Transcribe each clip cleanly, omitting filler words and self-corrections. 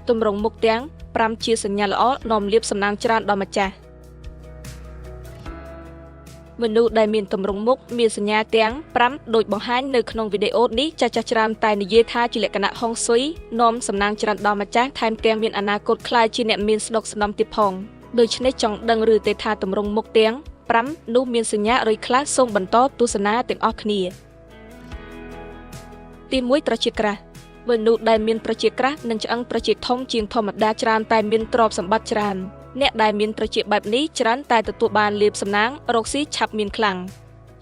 ទម្រង់មុខទាំង5ជាសញ្ញាល្អនាំលៀបសំណាងច្រើនដល់ម្ចាស់មនុស្សដែលមានទម្រង់មុខមានសញ្ញាទាំង5ដូចបង្ហាញនៅក្នុងវីដេអូនេះចាស់ច្រើនតែនិយាយថាជាលក្ខណៈហុងស៊ុយនាំសំណាងច្រើនដល់ម្ចាស់ថែមទាំងមានអនាគតខ្លាយជាអ្នកមានស្ដុកស្ដំទៀតផងដូច្នេះចង់ដឹងឬទេថាទម្រង់មុខទាំង5នោះមានសញ្ញាឬខ្លះសូមបន្តទស្សនាទាំងអស់គ្នាទី1ត្រចៀកក្រាស់មនុស្សដែលមានត្រចៀកក្រាស់និងឆ្អឹងត្រចៀកធំជាងធម្មតាច្រើនតែមានទ្រព្យសម្បត្តិច្រើនអ្នកដែលមានត្រចៀកបែបនេះច្រើនតែទទួលបានលាភសំណាងរកស៊ីឆាប់មានខ្លាំង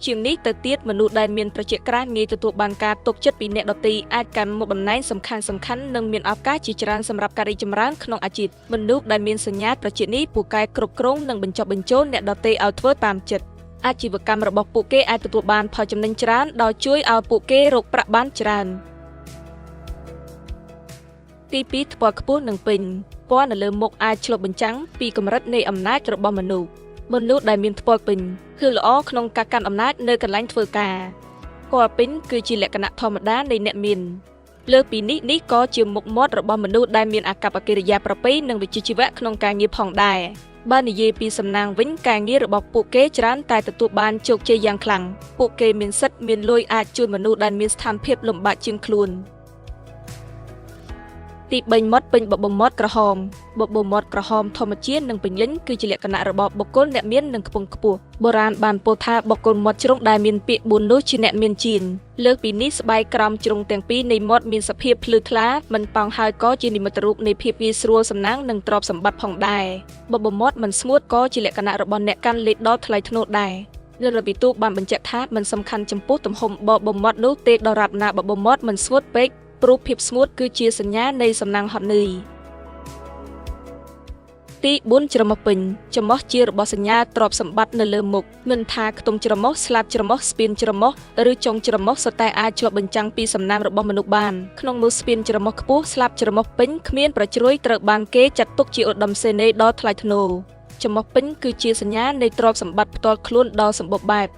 ជាងនេះទៅទៀតមនុស្សដែលមានត្រចៀកក្រាស់ងាយទទួលបានការទុកចិត្តពីអ្នកដទៃអាចកាន់មុខតំណែងសំខាន់និងមានឱកាសជាច្រើនសម្រាប់ការរីកចម្រើនក្នុងអាជីពមនុស្សដែលមានសញ្ញាត្រចៀកនេះពូកែគ្រប់គ្រងនិងបញ្ចុះបញ្ចូលអ្នកដទៃឲ្យធ្វើតាមចិត្តអាជីវកម្មរបស់ពួកគេអាចទទួលបានផលចំណេញច្រើនដោយជួយឲ្យពួកគេរកប្រាក់បានច្រើនទី2ថ្ពាល់ខ្ពស់និងពេញពណ៌នៅលើមុខអាចឆ្លុះបញ្ចាំងពីកម្រិតនៃអំណាចរបស់មនុស្សដែលមានថ្ពាល់ពេញគឺល្អក្នុងការកាន់អំណាចនៅកន្លែងធ្វើការពណ៌ពេញគឺជាលក្ខណៈធម្មតានៃអ្នកមានលើពីនេះក៏ជាមុខមាត់របស់មនុស្សដែលមានអាកប្បកិរិយាប្រពៃនិងវិជ្ជាជីវៈក្នុងការងារផងដែរបើនិយាយពីសំណាងវិញការងាររបស់ពួកគេច្រើនតែទទួលបានជោគជ័យយ៉ាងខ្លាំងពួកគេមានសិទ្ធិមានលុយអាចជួយមនុស្សដែលមានស្ថានភាពលំបាកជាងខ្លួនទី3មាត់ពេញបបូរមាត់ក្រហមបបូរមាត់ក្រហមធម្មជាតិនិងពេញលេញគឺជាលក្ខណៈរបស់បុគ្គលអ្នកមាននិងខ្ពង់ខ្ពស់បុរាណបានពោលថាបុគ្គលមាត់ជ្រុងដែលមានពាក្យ4នោះជាអ្នកមានជីនលើកពីនេះស្បែកក្រោមជ្រុងទាំងពីរនៃមាត់មានសភាពភ្លឺថ្លាមិនប៉ោងហើយក៏ជានិមិត្តរូបនៃភាពងាយស្រួលសំណាងនិងទ្រព្យសម្បត្តិផងដែរបបូរមាត់មិនស្ងួតក៏ជាលក្ខណៈរបស់អ្នកកាន់លេខដល់ថ្លៃថ្នូរដែរលើពីទូបានបញ្ជាក់ថាមិនសំខាន់ចំពោះទំហំបបូរមាត់នោះទេដរាបណាបបូរមាត់មិនស្ងួតពេកព្រោះភាពស្ងួតគឺជាសញ្ញានៃសំណាងហត់នឿយទី4ច្រមុះពេញច្រមុះជារបស់សញ្ញាទ្រព្យសម្បត្តិនៅលើមុខមិនថាខ្ទង់ច្រមុះស្លាបច្រមុះស្ពានច្រមុះឬចុងច្រមុះសុទ្ធតែអាចឆ្លុះបញ្ចាំងពីសំណាងរបស់មនុស្សបានក្នុងនោះស្ពានច្រមុះខ្ពស់ស្លាបច្រមុះពេញគ្មានប្រជ្រួយត្រូវបានគេចាត់ទុកជាឧត្តមសេនីយ៍ដ៏ថ្លៃថ្នូរច្រមុះពេញគឺជាសញ្ញានៃទ្រព្យសម្បត្តិផ្ទាល់ខ្លួនដ៏សម្បូរបែប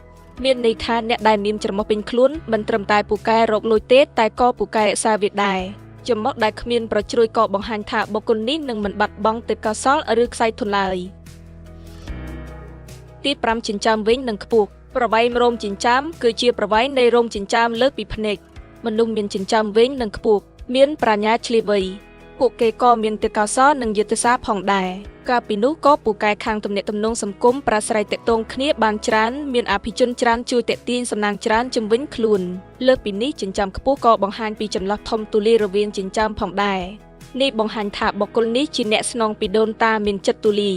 មានន័យថាអ្នកដែលមានច្រមុះពេញខ្លួនមិនត្រឹមតែពូកែរកលុយទេតែក៏ពូកែរក្សាវាដែរច្រមុះដែលគ្មានប្រជ្រួយក៏បង្ហាញថាបុគ្គលនេះនឹងមិនបាត់បង់ទេពកោសល្យឬខ្សែធនឡើយទី5ចិញ្ចើមវិញនិងខ្ពស់ប្រវែងរោមចិញ្ចើមគឺជាប្រវែងនៃរោមចិញ្ចើមលើសពីភ្នែកមនុស្សមានចិញ្ចើមវិញនិងខ្ពស់មានប្រាជ្ញាឆ្លៀសវៃពួកគេក៏មានទេពកោសល្យនិងយុទ្ធសាស្ត្រផងដែរកាលពីនោះក៏ពូកែខាងទំនាក់ទំនងសង្គមប្រាស្រ័យទាក់ទងគ្នាបានច្រើនមានអភិជនច្រើនជួយទាក់ទាញសំណាងច្រើនជំវិញខ្លួនលើកពីនេះចិញ្ចើមខ្ពស់ក៏បង្ហាញពីចន្លោះធំទូលាយរវាងចិញ្ចើមផងដែរនេះបង្ហាញថាបុគ្គលនេះជាអ្នកស្នងពីដូនតាមានចិត្តទូលាយ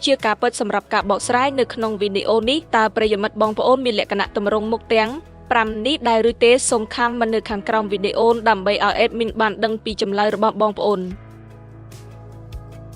ជាការពិតសម្រាប់ការបកស្រាយនៅក្នុងវីដេអូនេះតើប្រិយមិត្តបងប្អូនមានលក្ខណៈទម្រង់មុខទាំង5នេះដែរឬទេសូមខមមិននៅខាងក្រោមវីដេអូដើម្បីឲ្យ admin បានដឹងពីចម្លើយរបស់បងប្អូន